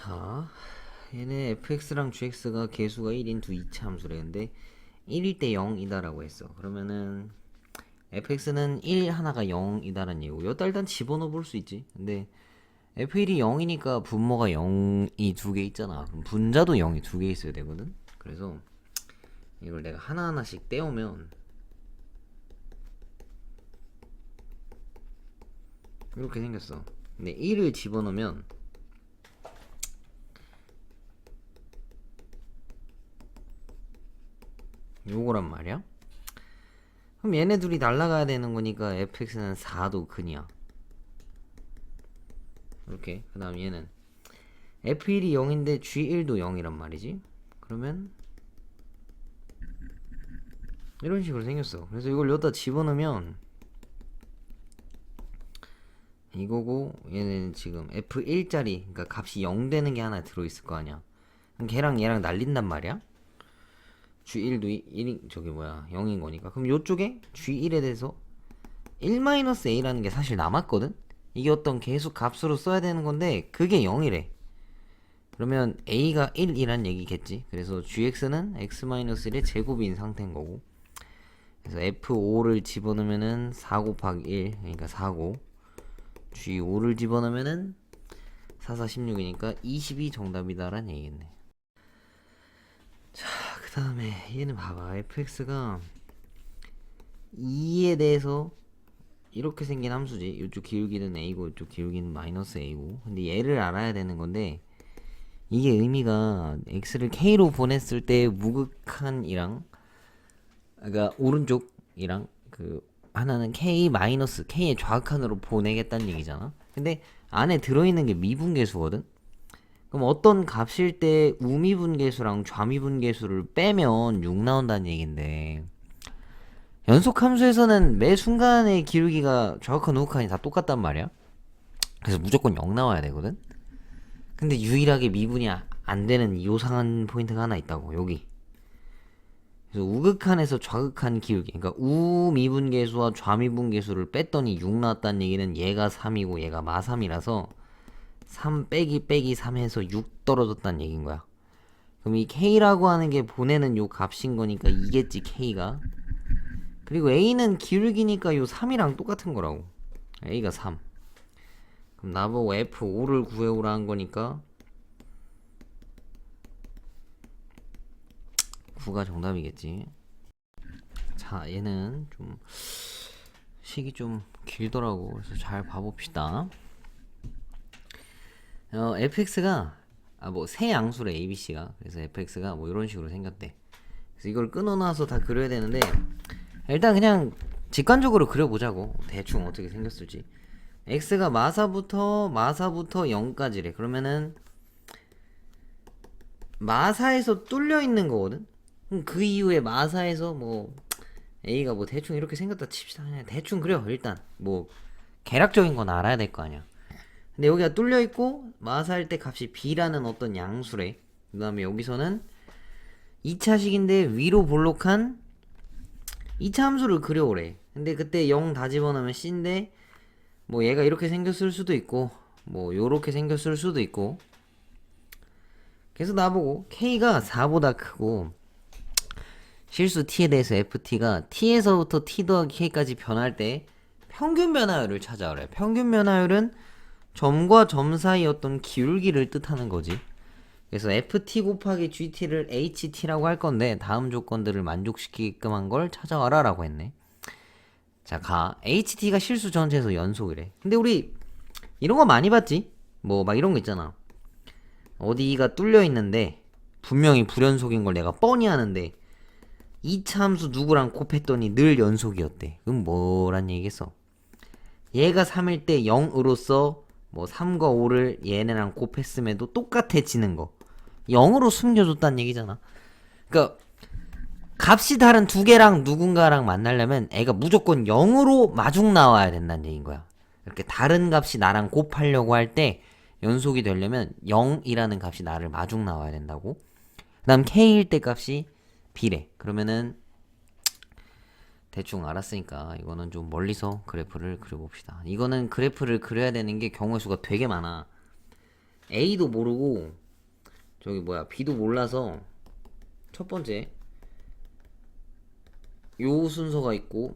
자, 얘네 fx랑 gx가 개수가 1인 두 이차 함수래. 근데 1일 때 0이다라고 했어. 그러면은 fx는 1 하나가 0이다라는 얘기고, 여기다 일단 집어넣어 볼 수 있지. 근데 f1이 0이니까 분모가 0이 두 개 있잖아. 그럼 분자도 0이 두 개 있어야 되거든. 그래서 이걸 내가 하나하나씩 떼오면 이렇게 생겼어. 근데 1을 집어넣으면 요거란 말이야. 그럼 얘네 둘이 날라가야 되는 거니까 fx는 4도 근이야. 이렇게. 그 다음 얘는 f1이 0인데 g1도 0이란 말이지. 그러면 이런 식으로 생겼어. 그래서 이걸 여기다 집어넣으면 이거고, 얘는 지금 f1짜리, 그러니까 값이 0 되는 게 하나 들어있을 거 아니야. 그럼 걔랑 얘랑 날린단 말이야. g1도 1인 저기 뭐야 0인 거니까. 그럼 요쪽에 g1에 대해서 1-a라는 게 사실 남았거든. 이게 어떤 계수 값으로 써야 되는 건데 그게 0이래. 그러면 a가 1이란 얘기겠지. 그래서 gx는 x-1의 제곱인 상태인 거고, 그래서 f5를 집어넣으면은 4 곱하기 1, 그러니까 4고, g5를 집어넣으면은 4, 4, 16이니까 22 정답이다라는 얘기겠네. 자, 그 다음에 얘는 봐봐. fx가 2에 대해서 이렇게 생긴 함수지. 이쪽 기울기는 a고 이쪽 기울기는 마이너스 a고. 근데 얘를 알아야 되는 건데, 이게 의미가 x를 k로 보냈을 때 무극한이랑, 그러니까 오른쪽이랑, 그 하나는 k 마이너스 k의 좌극한으로 보내겠다는 얘기잖아. 근데 안에 들어있는 게 미분계수거든. 그럼 어떤 값일 때 우미분계수랑 좌미분계수를 빼면 6 나온다는 얘긴데, 연속함수에서는 매 순간의 기울기가 좌극한 우극한이 다 똑같단 말이야. 그래서 무조건 0 나와야 되거든. 근데 유일하게 미분이 안 되는 요상한 포인트가 하나 있다고, 여기. 그래서 우극한에서 좌극한 기울기, 그러니까 우미분계수와 좌미분계수를 뺐더니 6 나왔다는 얘기는 얘가 3이고 얘가 마3이라서 3 빼기 빼기 3 해서 6 떨어졌다는 얘기인 거야. 그럼 이 k라고 하는 게 보내는 요 값인 거니까 이겠지, k가. 그리고 a는 기울기니까 요 3이랑 똑같은 거라고. a가 3. 그럼 나보고 f5를 구해오라 한 거니까 9가 정답이겠지. 자, 얘는 좀 식이 좀 길더라고. 그래서 잘 봐봅시다. fx가 뭐 세 양수래, abc가. 그래서 fx가 뭐 이런 식으로 생겼대. 그래서 이걸 끊어놔서 다 그려야 되는데, 일단 그냥 직관적으로 그려보자고. 대충 어떻게 생겼을지. x가 마사부터 0까지래. 그러면은 마사에서 뚫려 있는 거거든. 그럼 그 이후에 마사에서 뭐 a가 뭐 대충 이렇게 생겼다 칩시다. 그냥 대충 그려. 일단 뭐 계략적인 건 알아야 될 거 아니야. 근데 여기가 뚫려 있고 마사할 때 값이 b라는 어떤 양수래. 그 다음에 여기서는 2차식인데 위로 볼록한 2차 함수를 그려오래. 근데 그때 0 다 집어넣으면 c인데, 뭐 얘가 이렇게 생겼을 수도 있고 뭐 요렇게 생겼을 수도 있고. 그래서 나보고 k가 4보다 크고 실수 t에 대해서 ft가 t에서부터 t 더하기 k까지 변할 때 평균 변화율을 찾아오래. 평균 변화율은 점과 점 사이 어떤 기울기를 뜻하는 거지. 그래서 ft 곱하기 gt를 ht라고 할 건데, 다음 조건들을 만족시키게끔 한 걸 찾아와라 라고 했네. 자, ht가 실수 전체에서 연속이래. 근데 우리 이런 거 많이 봤지? 뭐 막 이런 거 있잖아. 어디가 뚫려 있는데 분명히 불연속인 걸 내가 뻔히 아는데 2차 함수 누구랑 곱했더니 늘 연속이었대. 그럼 뭐란 얘기겠어? 얘가 3일 때 0으로서 뭐 3과 5를 얘네랑 곱했음에도 똑같아지는 거 0으로 숨겨줬다는 얘기잖아. 그러니까 값이 다른 두 개랑 누군가랑 만나려면 애가 무조건 0으로 마중 나와야 된다는 얘기인 거야. 이렇게 다른 값이 나랑 곱하려고 할 때 연속이 되려면 0이라는 값이 나를 마중 나와야 된다고. 그 다음 k일 때 값이 b래. 그러면은 대충 알았으니까 이거는 좀 멀리서 그래프를 그려봅시다. 이거는 그래프를 그려야 되는 게 경우의 수가 되게 많아. A도 모르고 저기 뭐야 B도 몰라서 첫 번째 요 순서가 있고,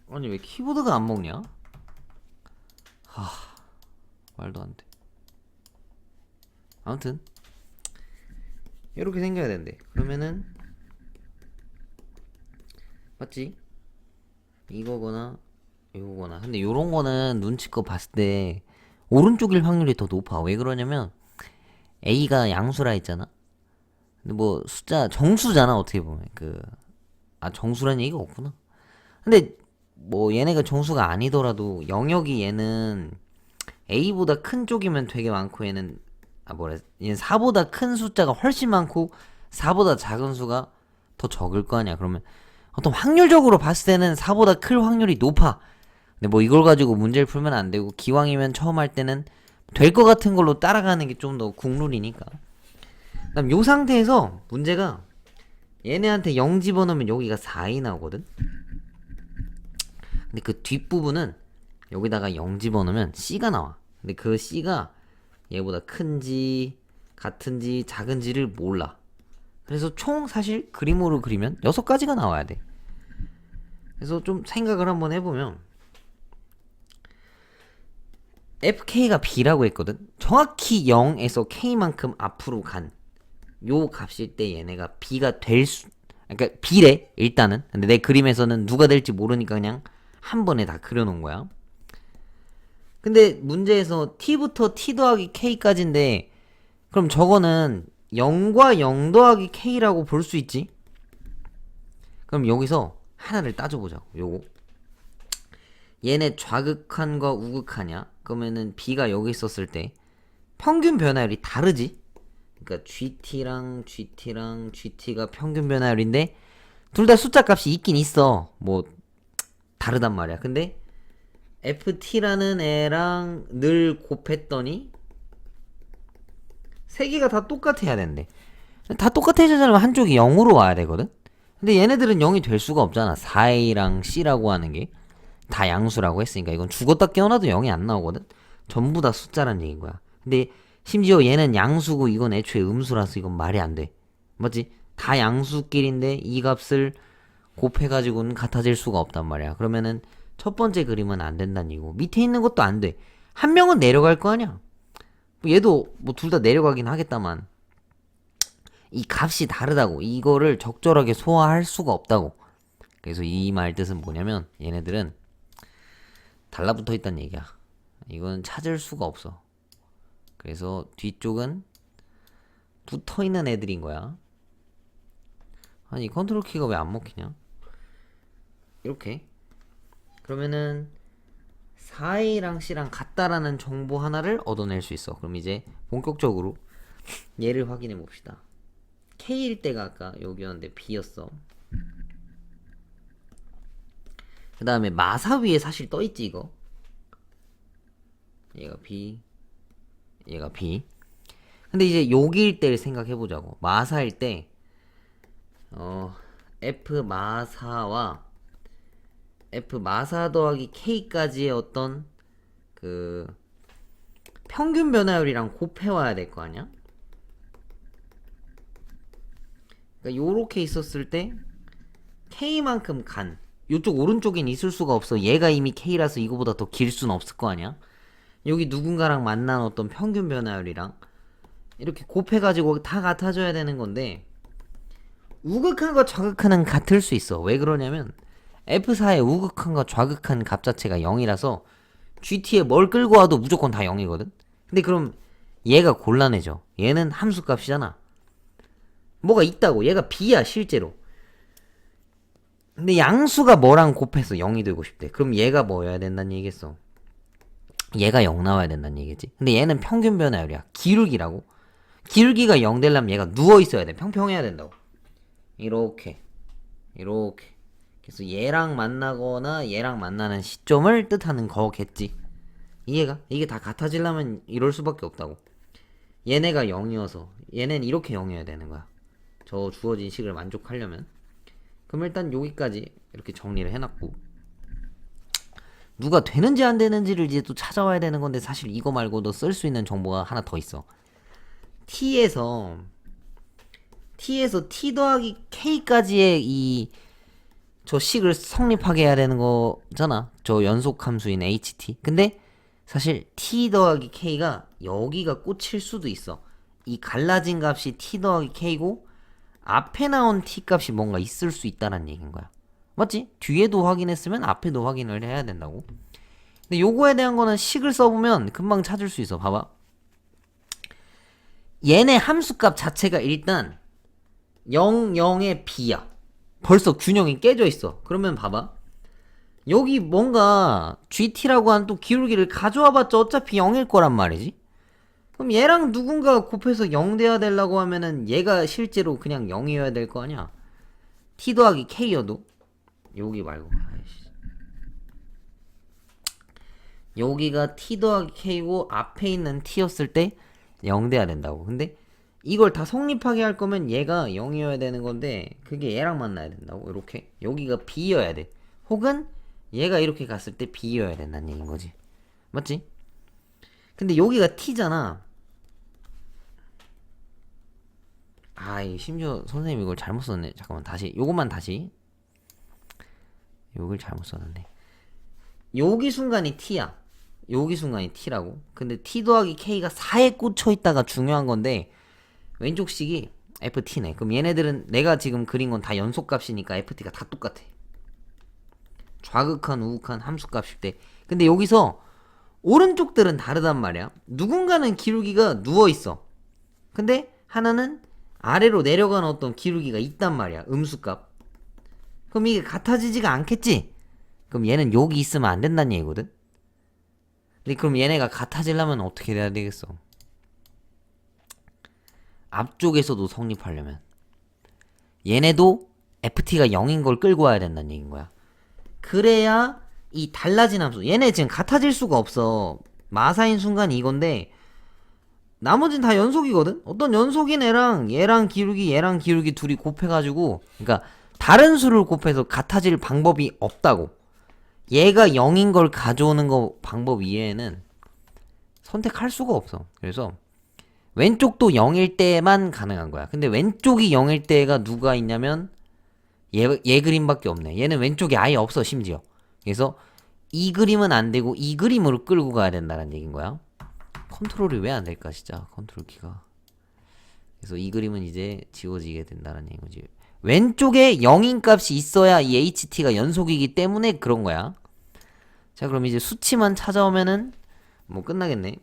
아니 왜 키보드가 안 먹냐? 말도 안 돼. 아무튼 이렇게 생겨야 된대. 그러면은 맞지? 이거거나 이거거나. 근데 요런 거는 눈치껏 봤을 때 오른쪽일 확률이 더 높아. 왜 그러냐면 A가 양수라 했잖아. 근데 뭐 숫자 정수잖아 어떻게 보면. 정수란 얘기가 없구나. 근데 뭐 얘네가 정수가 아니더라도 영역이 얘는 A보다 큰 쪽이면 되게 많고, 얘는 얘는 4보다 큰 숫자가 훨씬 많고 4보다 작은 수가 더 적을 거 아니야. 그러면 어떤 확률적으로 봤을 때는 4보다 클 확률이 높아. 근데 뭐 이걸 가지고 문제를 풀면 안 되고, 기왕이면 처음 할 때는 될 것 같은 걸로 따라가는 게 좀 더 국룰이니까. 그다음 요 상태에서 문제가, 얘네한테 0 집어넣으면 여기가 4이 나오거든. 근데 그 뒷부분은 여기다가 0 집어넣으면 C가 나와. 근데 그 C가 얘보다 큰지 같은지 작은지를 몰라. 그래서 총 사실 그림으로 그리면 6가지가 나와야 돼. 그래서 좀 생각을 한번 해보면, FK가 B라고 했거든. 정확히 0에서 K만큼 앞으로 간 요 값일 때 얘네가 B가 그러니까 B래 일단은. 근데 내 그림에서는 누가 될지 모르니까 그냥 한 번에 다 그려놓은 거야. 근데 문제에서 T부터 T 더하기 K까지인데, 그럼 저거는 0과 0 더하기 K라고 볼 수 있지? 그럼 여기서 하나를 따져보자고. 요거 얘네 좌극한과 우극하냐? 그러면은 B가 여기 있었을 때 평균 변화율이 다르지? 그러니까 GT랑 GT가 평균 변화율인데 둘 다 숫자 값이 있긴 있어. 뭐 다르단 말이야. 근데 FT라는 애랑 늘 곱했더니 세 개가 다 똑같아야 된대. 다 똑같아지려면 한쪽이 0으로 와야 되거든? 근데 얘네들은 0이 될 수가 없잖아. 4A랑 C라고 하는 게 다 양수라고 했으니까 이건 죽었다 깨어나도 0이 안 나오거든? 전부 다 숫자란 얘기인 거야. 근데 심지어 얘는 양수고 이건 애초에 음수라서 이건 말이 안 돼. 맞지? 다 양수끼리인데 이 값을 곱해가지고는 같아질 수가 없단 말이야. 그러면은 첫 번째 그림은 안 된다는 얘기고, 밑에 있는 것도 안 돼. 한 명은 내려갈 거 아니야. 얘도 뭐 둘 다 내려가긴 하겠다만 이 값이 다르다고. 이거를 적절하게 소화할 수가 없다고. 그래서 이 말 뜻은 뭐냐면 얘네들은 달라붙어 있다는 얘기야. 이건 찾을 수가 없어. 그래서 뒤쪽은 붙어 있는 애들인 거야. 아니 컨트롤 키가 왜 안 먹히냐? 이렇게. 그러면은 4A랑 C랑 같다라는 정보 하나를 얻어낼 수 있어. 그럼 이제 본격적으로 얘를 확인해 봅시다. K일 때가 아까 여기였는데 B였어. 그 다음에 마사 위에 사실 떠있지 이거. 얘가 B, 얘가 B. 근데 이제 여기일 때를 생각해보자고. 마사일 때 F 마사와 F 마사 더하기 K까지의 어떤 그 평균 변화율이랑 곱해와야 될 거 아니야? 그러니까 요렇게 있었을 때 K만큼 간 요쪽 오른쪽엔 있을 수가 없어. 얘가 이미 K라서 이거보다 더 길 수는 없을 거 아니야? 여기 누군가랑 만난 어떤 평균 변화율이랑 이렇게 곱해가지고 다 같아져야 되는 건데, 우극한과 좌극한은 같을 수 있어. 왜 그러냐면 F4의 우극한과 좌극한 값 자체가 0이라서 GT에 뭘 끌고 와도 무조건 다 0이거든. 근데 그럼 얘가 곤란해져. 얘는 함수 값이잖아. 뭐가 있다고. 얘가 B야 실제로. 근데 양수가 뭐랑 곱해서 0이 되고 싶대. 그럼 얘가 뭐여야 된다는 얘기겠어. 얘가 0 나와야 된다는 얘기지. 근데 얘는 평균 변화율이야. 기울기라고. 기울기가 0 되려면 얘가 누워있어야 돼. 평평해야 된다고. 이렇게 그래서 얘랑 만나거나 얘랑 만나는 시점을 뜻하는 거겠지. 이해가? 이게 다 같아지려면 이럴 수밖에 없다고. 얘네가 0이어서 얘는 이렇게 0이어야 되는 거야. 저 주어진 식을 만족하려면. 그럼 일단 여기까지 이렇게 정리를 해놨고, 누가 되는지 안 되는지를 이제 또 찾아와야 되는 건데, 사실 이거 말고도 쓸 수 있는 정보가 하나 더 있어. T에서 T 더하기 K까지의 저 식을 성립하게 해야 되는 거잖아. 저 연속 함수인 HT. 근데 사실 T 더하기 K가 여기가 꽂힐 수도 있어. 이 갈라진 값이 T 더하기 K고 앞에 나온 T 값이 뭔가 있을 수 있다는 얘기인 거야. 맞지? 뒤에도 확인했으면 앞에도 확인을 해야 된다고. 근데 요거에 대한 거는 식을 써보면 금방 찾을 수 있어. 봐봐. 얘네 함수값 자체가 일단 0, 0의 B야. 벌써 균형이 깨져 있어. 그러면 봐봐. 여기 뭔가 GT라고 한 또 기울기를 가져와봤자 어차피 0일 거란 말이지. 그럼 얘랑 누군가 곱해서 0 돼야 되려고 하면은 얘가 실제로 그냥 0이어야 될 거 아니야. T 더하기 K여도 여기 말고 여기가 T 더하기 K고 앞에 있는 T였을 때 0 돼야 된다고. 근데 이걸 다 성립하게 할 거면 얘가 0이어야 되는 건데 그게 얘랑 만나야 된다고. 이렇게 여기가 B여야 돼. 혹은 얘가 이렇게 갔을 때 B여야 된다는 얘기인 거지. 맞지? 근데 여기가 T잖아. 심지어 선생님 이걸 잘못 썼네. 잠깐만 다시 요것만 다시. 요걸 잘못 썼는데 여기 순간이 T야. 여기 순간이 T라고. 근데 T 더하기 K가 4에 꽂혀 있다가 중요한 건데 왼쪽 식이 FT네. 그럼 얘네들은 내가 지금 그린 건 다 연속값이니까 FT가 다 똑같아. 좌극한 우극한 함수값일 때. 근데 여기서 오른쪽들은 다르단 말이야. 누군가는 기울기가 누워있어. 근데 하나는 아래로 내려가는 어떤 기울기가 있단 말이야. 음수값. 그럼 이게 같아지지가 않겠지? 그럼 얘는 여기 있으면 안 된다는 얘기거든? 근데 그럼 얘네가 같아지려면 어떻게 돼야 되겠어? 앞쪽에서도 성립하려면 얘네도 FT가 0인 걸 끌고 와야 된다는 얘기인 거야. 그래야 이 달라진 함수, 얘네 지금 같아질 수가 없어. 마사인 순간이 이건데 나머진 다 연속이거든? 어떤 연속인 애랑 얘랑 기울기 둘이 곱해가지고, 그러니까 다른 수를 곱해서 같아질 방법이 없다고. 얘가 0인 걸 가져오는 거 방법 이외에는 선택할 수가 없어. 그래서 왼쪽도 0일 때만 가능한 거야. 근데 왼쪽이 0일 때가 누가 있냐면 얘 그림밖에 없네. 얘는 왼쪽이 아예 없어 심지어. 그래서 이 그림은 안 되고 이 그림으로 끌고 가야 된다는 얘기인 거야. 컨트롤이 왜 안 될까 진짜. 컨트롤 키가. 그래서 이 그림은 이제 지워지게 된다는 얘기인 거지. 왼쪽에 0인 값이 있어야 이 HT가 연속이기 때문에 그런 거야. 자, 그럼 이제 수치만 찾아오면은 뭐 끝나겠네.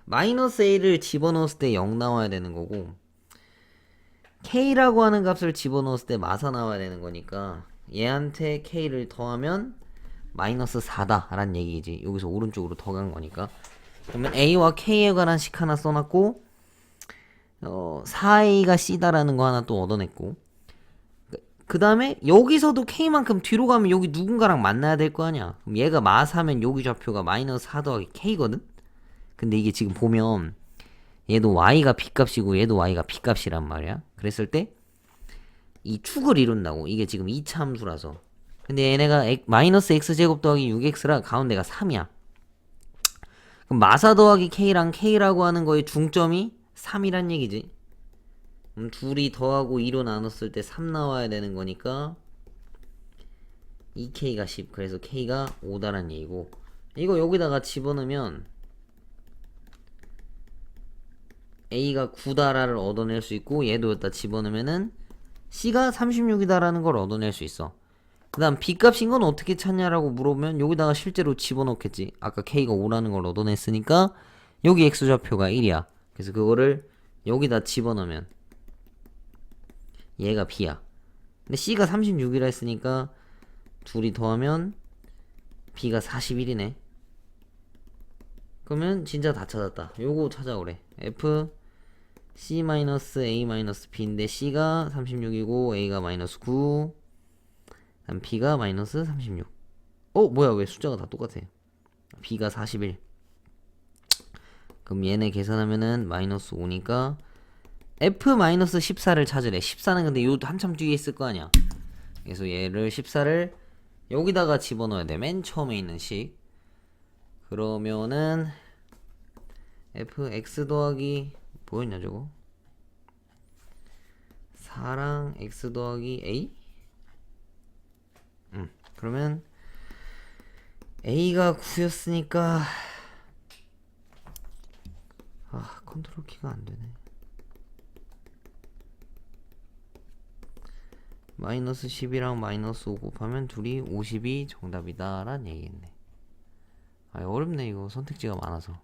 마이너스 A를 집어넣었을 때 0 나와야 되는 거고, K라고 하는 값을 집어넣었을 때 마사 나와야 되는 거니까 얘한테 K를 더하면 마이너스 4다 라는 얘기지. 여기서 오른쪽으로 더 간 거니까. 그러면 A와 K에 관한 식 하나 써놨고, 4A가 C다라는 거 하나 또 얻어냈고, 그 다음에 여기서도 K만큼 뒤로 가면 여기 누군가랑 만나야 될 거 아니야. 그럼 얘가 마사면 여기 좌표가 마이너스 4 더하기 K거든? 근데 이게 지금 보면 얘도 Y가 B값이고 얘도 Y가 B값이란 말이야. 그랬을 때 이 축을 이룬다고. 이게 지금 2차 함수라서. 근데 얘네가 마이너스 X제곱 더하기 6X라 가운데가 3이야. 그럼 마사 더하기 K랑 K라고 하는 거의 중점이 3이란 얘기지. 둘이 더하고 2로 나눴을 때 3 나와야 되는 거니까 2K가 10. 그래서 K가 5다란 얘기고, 이거 여기다가 집어넣으면 A가 9다라를 얻어낼 수 있고, 얘도 여기다 집어넣으면은 C가 36이다라는 걸 얻어낼 수 있어. 그 다음 B값인 건 어떻게 찾냐라고 물어보면 여기다가 실제로 집어넣겠지. 아까 K가 5라는 걸 얻어냈으니까 여기 X좌표가 1이야. 그래서 그거를 여기다 집어넣으면 얘가 B야. 근데 C가 36이라 했으니까 둘이 더하면 B가 41이네. 그러면 진짜 다 찾았다. 요거 찾아오래. F C-A-B인데 C가 36이고 A가 마이너스 9, 그다음 B가 마이너스 36. 뭐야, 왜 숫자가 다 똑같아. B가 41. 그럼 얘네 계산하면은 마이너스 5니까 F 마이너스 14를 찾으래. 14는 근데 요 한참 뒤에 있을 거 아니야. 그래서 얘를 14를 여기다가 집어넣어야 돼. 맨 처음에 있는 식. 그러면은 fx 더하기 뭐였냐 저거? 4랑 x 더하기 a? 그러면 a가 9였으니까 컨트롤 키가 안 되네. 마이너스 10이랑 마이너스 5 곱하면 둘이 50이 정답이다 라는 얘기겠네. 어렵네 이거 선택지가 많아서.